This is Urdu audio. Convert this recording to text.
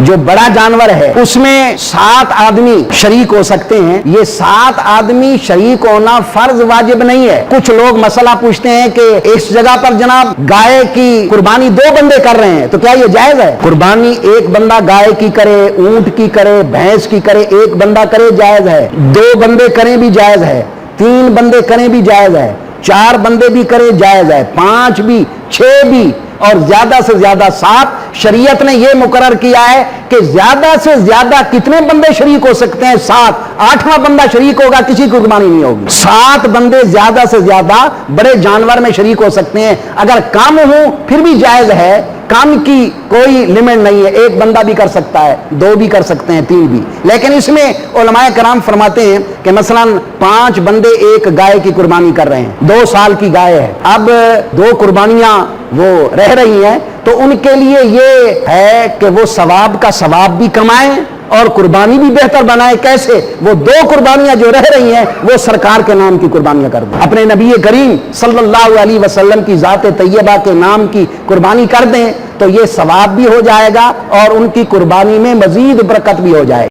جو بڑا جانور ہے اس میں 7 آدمی شریک ہو سکتے ہیں. یہ 7 آدمی شریک ہونا فرض واجب نہیں ہے. کچھ لوگ مسئلہ پوچھتے ہیں کہ اس جگہ پر جناب گائے کی قربانی 2 بندے کر رہے ہیں تو کیا یہ جائز ہے؟ قربانی ایک بندہ گائے کی کرے، اونٹ کی کرے، بھینس کی کرے، ایک بندہ کرے جائز ہے. 2 بندے کریں بھی جائز ہے، 3 بندے کریں بھی جائز ہے، 4 بندے بھی کریں جائز ہے، 5 بھی، 6 بھی، اور زیادہ سے زیادہ 7. شریعت نے یہ مقرر کیا ہے کہ زیادہ سے زیادہ کتنے بندے شریک ہو سکتے ہیں؟ 7. 8واں بندہ شریک ہوگا کسی کی قربانی نہیں ہوگی. 7 بندے زیادہ سے زیادہ بڑے جانور میں شریک ہو سکتے ہیں. اگر کم ہوں پھر بھی جائز ہے، کام کی کوئی لمٹ نہیں ہے. 1 بندہ بھی کر سکتا ہے، 2 بھی کر سکتے ہیں، 3 بھی. لیکن اس میں علماء کرام فرماتے ہیں کہ مثلا 5 بندے ایک گائے کی قربانی کر رہے ہیں، 2 سال کی گائے ہے، اب 2 قربانیاں وہ رہ رہی ہیں، تو ان کے لیے یہ ہے کہ وہ ثواب کا ثواب بھی کمائیں اور قربانی بھی بہتر بنائے. کیسے؟ وہ 2 قربانیاں جو رہ رہی ہیں وہ سرکار کے نام کی قربانیاں کر دیں، اپنے نبی کریم صلی اللہ علیہ وسلم کی ذات طیبہ کے نام کی قربانی کر دیں، تو یہ ثواب بھی ہو جائے گا اور ان کی قربانی میں مزید برکت بھی ہو جائے گی.